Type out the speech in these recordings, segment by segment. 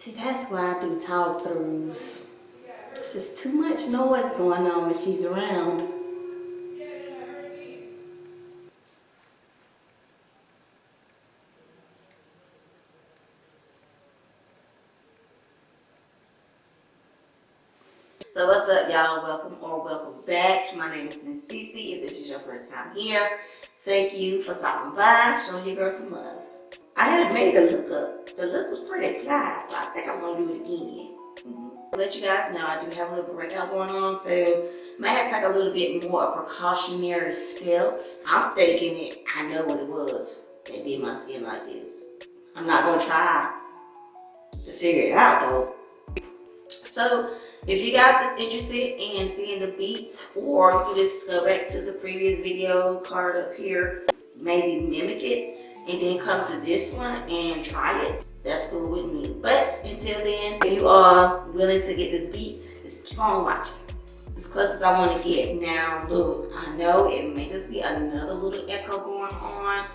See, that's why I do talk throughs. It's just too much noise going on when she's around. So what's up, y'all? Welcome or welcome back. My name is Cecee. If this is your first time here, thank you for stopping by, showing your girl some love. I had made the look up. The look was pretty fly, so I think I'm gonna do it again. To let you guys know, I do have a little breakout going on, so I might have to take a little bit more precautionary steps. I'm thinking I know what it was that did my skin like this. I'm not gonna try to figure it out though. So if you guys is interested in seeing the beats, or you can just go back to the previous video card up here, maybe mimic it and then come to this one and try it, that's cool with me. But until then, if you are willing to get this beat, just keep on watching. As close as I want to get. Now look, I know it may just be another little echo going on.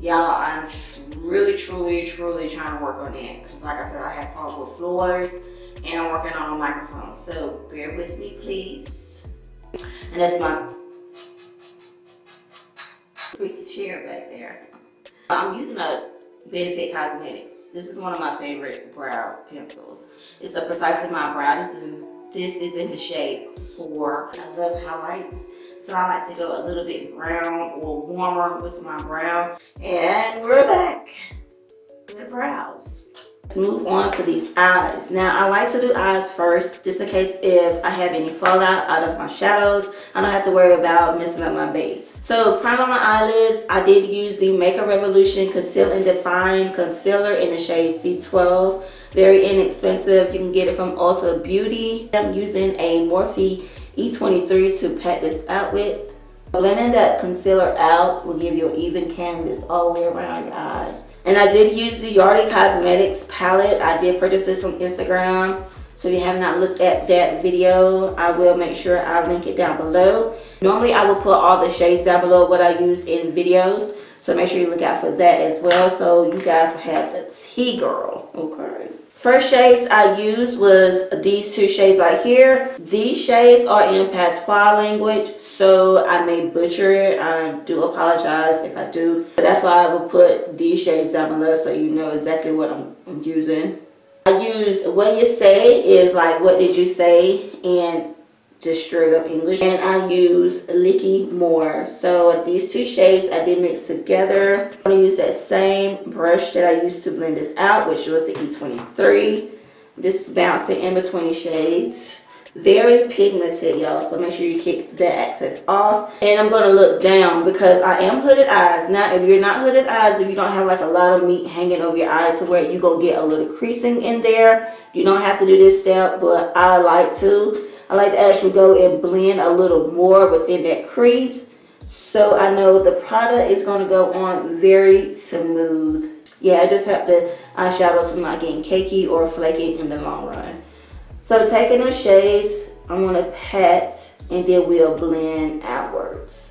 Y'all, I'm really truly trying to work on that, because like I said, I have horrible floors and I'm working on a microphone, so bear with me please. And that's my squeaky chair back there. I'm using a Benefit Cosmetics. This is one of my favorite brow pencils. It's a Precisely My Brow. This is in the shade 4. I love highlights, so I like to go a little bit brown or warmer with my brow. And we're back with brows. Move on to these eyes. Now I like to do eyes first, just in case if I have any fallout out of my shadows, I don't have to worry about messing up my base. So prime on my eyelids, I did use the Makeup Revolution Conceal and Define Concealer in the shade C12. Very inexpensive. You can get it from Ulta Beauty. I'm using a Morphe E23 to pat this out with. Blending that concealer out will give you an even canvas all the way around your eye. And I did use the Yardie Cosmetics palette. I did purchase this from Instagram. So if you have not looked at that video, I will make sure I link it down below. Normally I will put all the shades down below what I use in videos. So make sure you look out for that as well, so you guys will have the tea girl, okay? First shades I used was these two shades right here. These shades are in patois language, so I may butcher it. I do apologize if I do. But that's why I will put these shades down below so you know exactly what I'm using. I use Weh Yuh Seh, is like what did you say in just straight up English. And I use Likkie More. So these two shades I did mix together. I'm going to use that same brush that I used to blend this out, which was the E23. Just bouncing in between shades. Very pigmented, y'all, so make sure you keep that excess off. And I'm going to look down because I am hooded eyes. Now if you're not hooded eyes, if you don't have like a lot of meat hanging over your eye to where you're going to get a little creasing in there, you don't have to do this step, but I like to. I like to actually go and blend a little more within that crease, so I know the product is going to go on very smooth. Yeah, I just have the eyeshadows from not getting cakey or flaky in the long run. So taking those shades, I'm going to pat and then we'll blend outwards.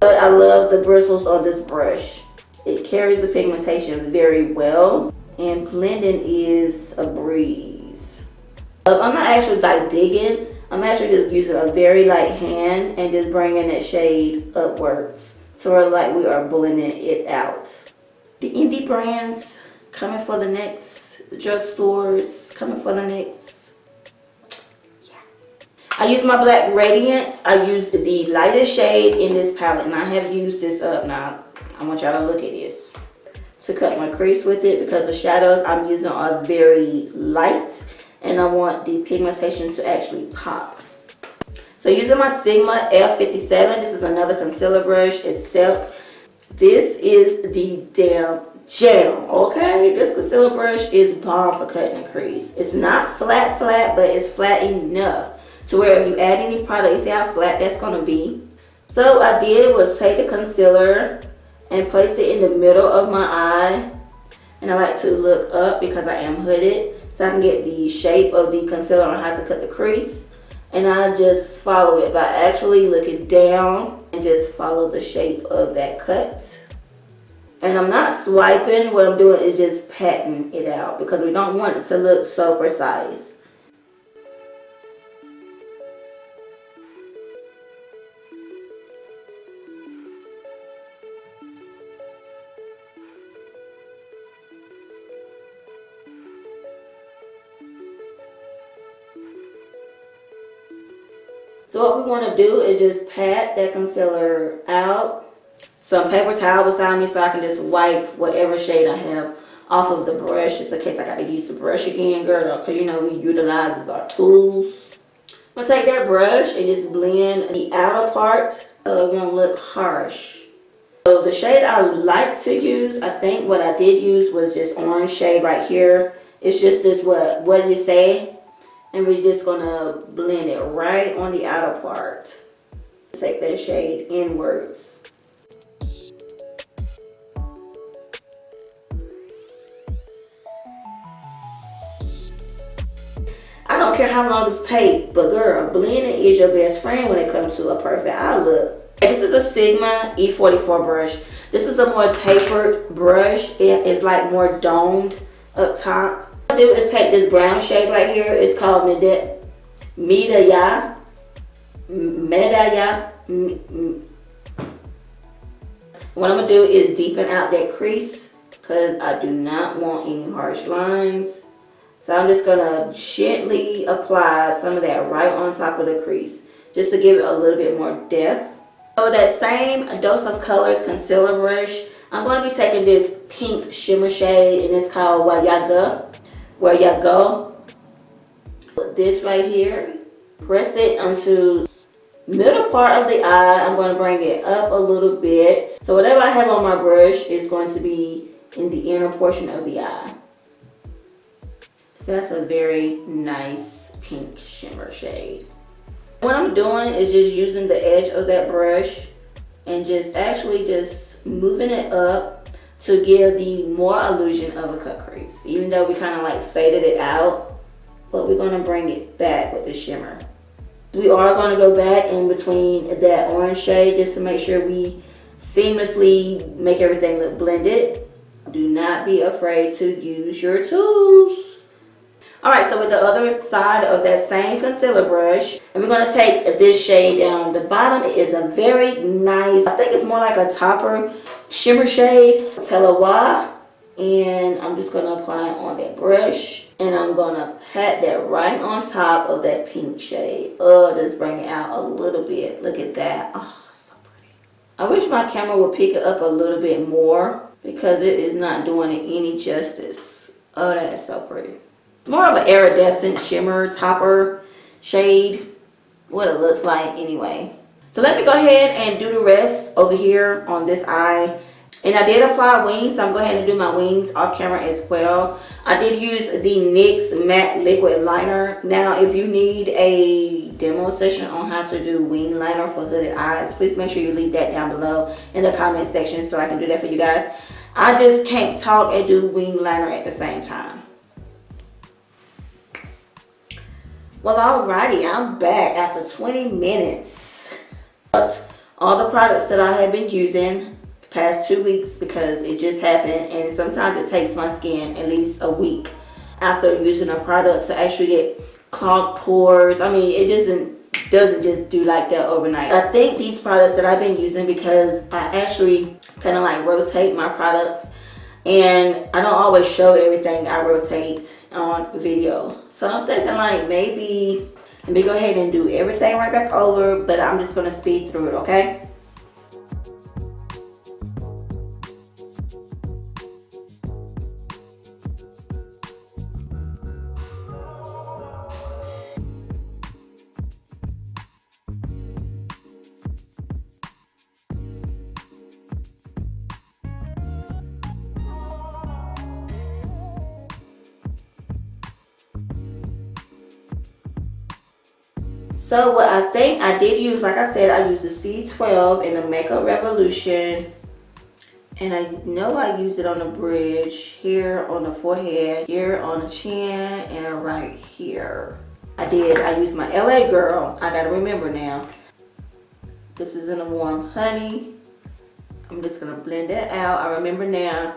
But I love the bristles on this brush. It carries the pigmentation very well, and blending is a breeze. I'm not actually like digging. I'm actually just using a very light hand and just bringing that shade upwards. So we're like we are blending it out. The indie brands coming for the next. The drugstores coming for the next. Yeah. I use my black Radiance. I used the lightest shade in this palette, and I have used this up. Now I want y'all to look at this to cut my crease with it, because the shadows I'm using are very light. And I want the pigmentation to actually pop. So using my Sigma F57, this is another concealer brush, except this is the damn gel, okay? This concealer brush is bomb for cutting a crease. It's not flat, but it's flat enough to where if you add any product, you see how flat that's gonna be. So what I did was take the concealer and place it in the middle of my eye. And I like to look up because I am hooded, so I can get the shape of the concealer on how to cut the crease. And I just follow it by actually looking down and just follow the shape of that cut. And I'm not swiping. What I'm doing is just patting it out because we don't want it to look so precise. So what we want to do is just pat that concealer out. Some paper towel beside me so I can just wipe whatever shade I have off of the brush, just in case I got to use the brush again, girl, because you know we utilize our tools. I'm going to take that brush and just blend the outer part. It won't look harsh. So the shade I like to use, I think what I did use was just orange shade right here. It's just this what you say. And we're just gonna blend it right on the outer part. Take that shade inwards. I don't care how long this takes, but girl, blending is your best friend when it comes to a perfect eye look. This is a Sigma E44 brush. This is a more tapered brush. It is like more domed up top. What I'm gonna do is take this brown shade right here. It's called Deh Yah. What I'm gonna do is deepen out that crease because I do not want any harsh lines. So I'm just gonna gently apply some of that right on top of the crease just to give it a little bit more depth. So with that same dose of colors concealer brush, I'm going to be taking this pink shimmer shade and it's called Weh Yah Guh. Weh Yah Guh. Put this right here, press it onto middle part of the eye. I'm going to bring it up a little bit. So whatever I have on my brush is going to be in the inner portion of the eye. So that's a very nice pink shimmer shade. What I'm doing is just using the edge of that brush and just moving it up to give the more illusion of a cut crease. Even though we kind of like faded it out, but we're going to bring it back with the shimmer. We are going to go back in between that orange shade just to make sure we seamlessly make everything look blended. Do not be afraid to use your tools. Alright, so with the other side of that same concealer brush, and we're going to take this shade down the bottom. It is a very nice, I think it's more like a topper shimmer shade, Tallawah. And I'm just going to apply it on that brush. And I'm going to pat that right on top of that pink shade. Oh, just bring it out a little bit. Look at that. Oh, so pretty. I wish my camera would pick it up a little bit more because it is not doing it any justice. Oh, that is so pretty. More of an iridescent shimmer topper shade, what it looks like anyway. So let me go ahead and do the rest over here on this eye. And I did apply wings, so I'm going to go ahead and do my wings off camera as well. I did use the NYX matte liquid liner. Now if you need a demo session on how to do wing liner for hooded eyes, please make sure you leave that down below in the comment section so I can do that for you guys. I just can't talk and do wing liner at the same time. Well, alrighty, I'm back after 20 minutes. But all the products that I have been using the past 2 weeks because it just happened, and sometimes it takes my skin at least a week after using a product to actually get clogged pores. I mean, it doesn't just do like that overnight. I think these products that I've been using because I actually kind of like rotate my products, and I don't always show everything I rotate on video. So I'm thinking like maybe let me go ahead and do everything right back over, but I'm just going to speed through it, okay? So what I think I did use, like I said, I used the C12 in the Makeup Revolution. And I know I used it on the bridge, here on the forehead, here on the chin, and right here. I used my LA Girl. I gotta remember now. This is in a warm honey. I'm just gonna blend that out. I remember now.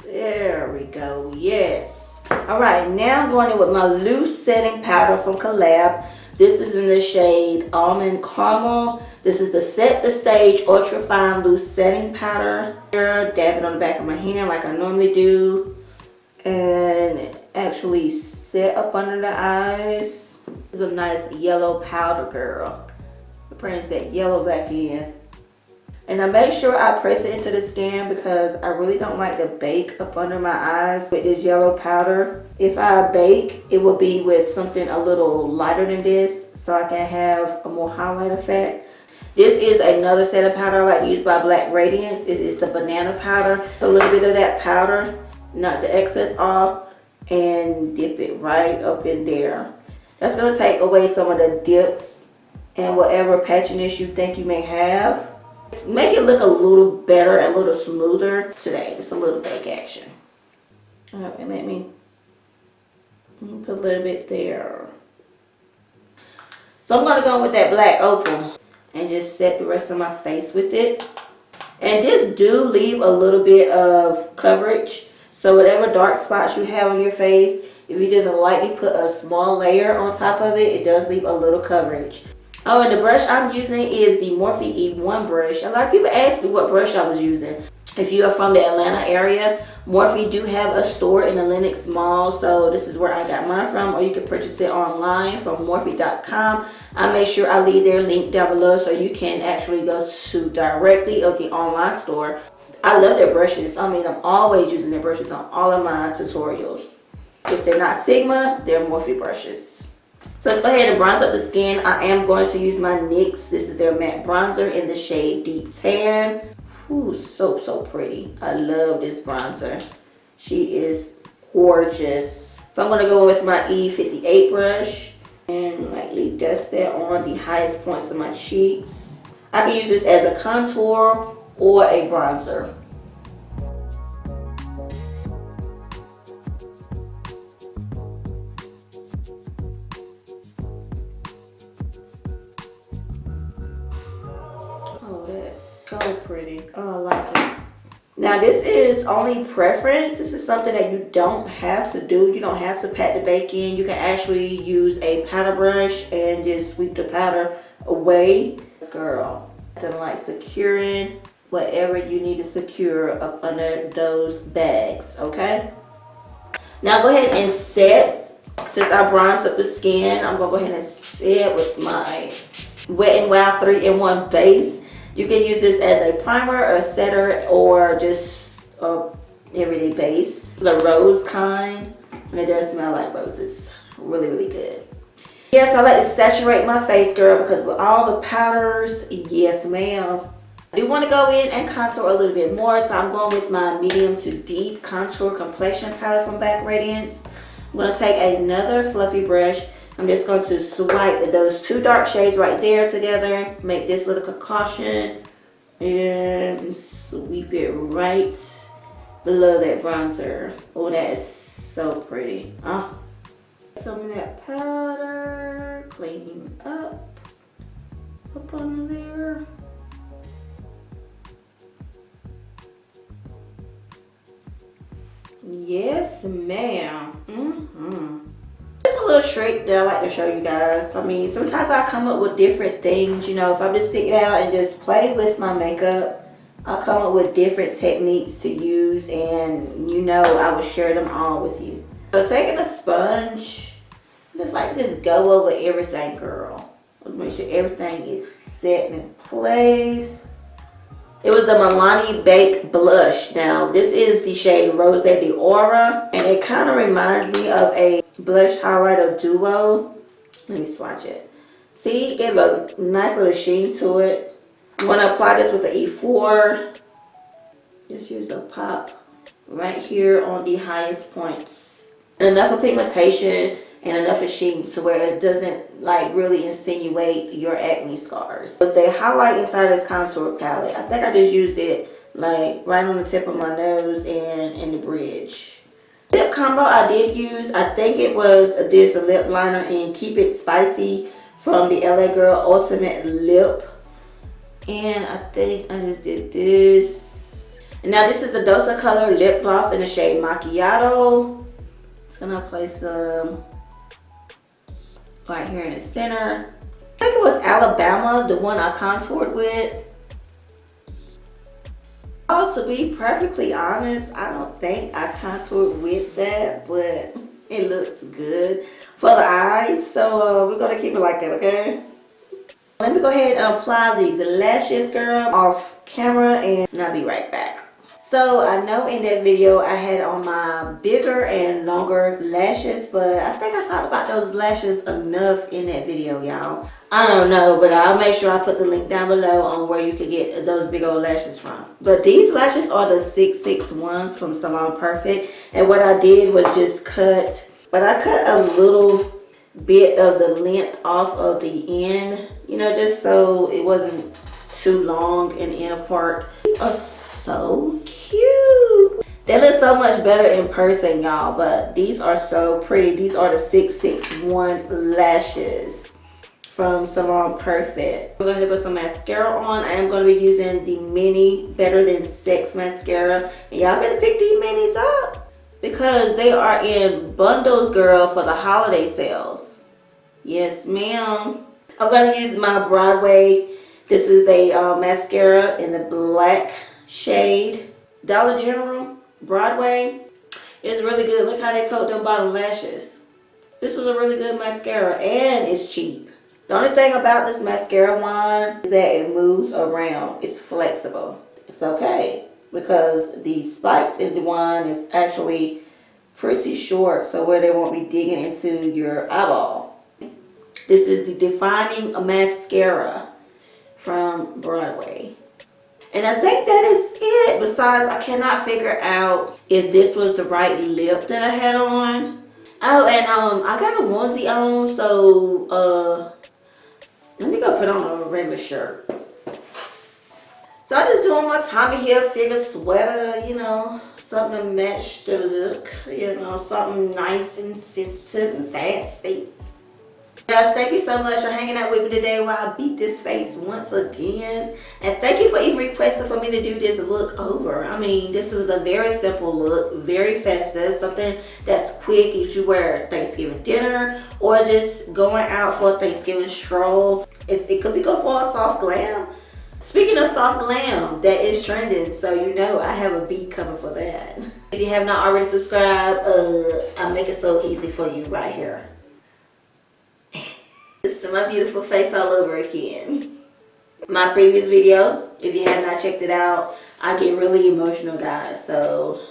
There we go, yes. All right, now I'm going in with my loose setting powder from Collab. This is in the shade Almond Caramel. This is the Set the Stage Ultra Fine Loose Setting Powder. Dab it on the back of my hand like I normally do. And actually set up under the eyes. This is a nice yellow powder, girl. Bring that yellow back in. And I make sure I press it into the skin because I really don't like to bake up under my eyes with this yellow powder. If I bake, it will be with something a little lighter than this so I can have a more highlight effect. This is another set of powder I like to use by Black Radiance. It is the banana powder. A little bit of that powder, knock the excess off, and dip it right up in there. That's going to take away some of the dips and whatever patchiness you think you may have. Make it look a little better, a little smoother today. Just a little bake action. Alright, let me put a little bit there. So I'm going to go with that black opal and just set the rest of my face with it. And this do leave a little bit of coverage. So whatever dark spots you have on your face, if you just lightly put a small layer on top of it, it does leave a little coverage. Oh, and the brush I'm using is the Morphe E1 brush. A lot of people ask me what brush I was using. If you are from the Atlanta area, Morphe do have a store in the Lenox Mall. So this is where I got mine from. Or you can purchase it online from Morphe.com. I make sure I leave their link down below so you can actually go to directly of the online store. I love their brushes. I mean, I'm always using their brushes on all of my tutorials. If they're not Sigma, they're Morphe brushes. So let's go ahead and bronze up the skin. I am going to use my NYX. This is their matte bronzer in the shade Deep Tan. Ooh, so pretty. I love this bronzer. She is gorgeous. So I'm going to go with my E58 brush and lightly dust that on the highest points of my cheeks. I can use this as a contour or a bronzer. Oh, that's so pretty. Oh, I like it. Now, this is only preference. This is something that you don't have to do. You don't have to pat the bake in. You can actually use a powder brush and just sweep the powder away. Girl, nothing like securing whatever you need to secure up under those bags, okay? Now, go ahead and set. Since I bronzed up the skin, I'm going to go ahead and set with my Wet n Wild 3-in-1 base. You can use this as a primer, a setter, or just a everyday base. The rose kind, and it does smell like roses. Really, really good. Yes, I like to saturate my face, girl, because with all the powders, yes, ma'am. I do want to go in and contour a little bit more, so I'm going with my medium to deep contour complexion palette from Black Radiance. I'm going to take another fluffy brush. I'm just going to swipe those two dark shades right there together. Make this little concoction. And sweep it right below that bronzer. Oh, that is so pretty. Some of that powder. Cleaning up under there. Yes, ma'am. Just a little trick that I like to show you guys. I mean, sometimes I come up with different things, you know, if I'm just sitting out and just play with my makeup, I'll come up with different techniques to use, and you know I will share them all with you. So taking a sponge, just like just go over everything, girl. Let's make sure everything is set in place. It was the Milani Baked Blush. Now, this is the shade Rose D Oro, and it kind of reminds me of a blush highlighter duo. Let me swatch it. See, it gave a nice little sheen to it. I'm going to apply this with the E4. Just use a pop right here on the highest points. And enough of pigmentation and enough of sheen to where it doesn't like really insinuate your acne scars. But they highlight inside this contour palette. I think I just used it like right on the tip of my nose and in the bridge. Lip combo I did use, I think it was this lip liner in Keep It Spicy from the LA Girl Ultimate Lip. And I think I just did this. And now this is the Dosa Color Lip Gloss in the shade Macchiato. Just gonna place some right here in the center. I think it was Alabama, the one I contoured with. Oh, to be perfectly honest, I don't think I contoured with that, but it looks good for the eyes. So we're gonna keep it like that, okay? Let me go ahead and apply these lashes, girl, off camera, and I'll be right back. So I know in that video I had on my bigger and longer lashes, but I think I talked about those lashes enough in that video, y'all. I don't know, but I'll make sure I put the link down below on where you can get those big old lashes from. But these lashes are the 661s from Salon Perfect, and what I did was just cut, but I cut a little bit of the length off of the end, you know, just so it wasn't too long and in apart. These are so cute. They look so much better in person, y'all, but these are so pretty. These are the 661 lashes from Salon Perfect. We're going to put some mascara on. I am going to be using the mini Better Than Sex mascara, and y'all better pick these minis up because they are in bundles, girl, for the holiday sales. Yes, ma'am. I'm going to use my Broadway. This is a mascara in the black shade. Dollar General Broadway. It's really good. Look how they coat them bottom lashes. This is a really good mascara and it's cheap. The only thing about this mascara wand is that it moves around. It's flexible. It's okay because the spikes in the wand is actually pretty short, so where they won't be digging into your eyeball. This is the Defining Mascara from Broadway. And I think that is it. Besides, I cannot figure out if this was the right lip that I had on. Oh, and I got a onesie on, so let me go put on a regular shirt. So I'm just doing my Tommy Hilfiger sweater, you know, something to match the look, you know, something nice and sensitive and fancy. Guys, thank you so much for hanging out with me today while I beat this face once again. And thank you for even requesting for me to do this look over. I mean, this was a very simple look, very festive, something that's quick if you wear at Thanksgiving dinner or just going out for a Thanksgiving stroll. It could be good for a soft glam. Speaking of soft glam, that is trending, so you know I have a beat coming for that. If you have not already subscribed, I make it so easy for you right here. This is my beautiful face all over again. My previous video, if you have not checked it out, I get really emotional, guys. So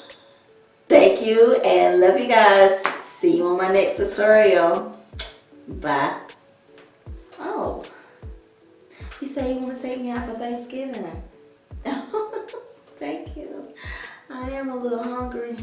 thank you and love you guys. See you on my next tutorial. Bye. Oh, you say you want to take me out for Thanksgiving. Thank you. I am a little hungry.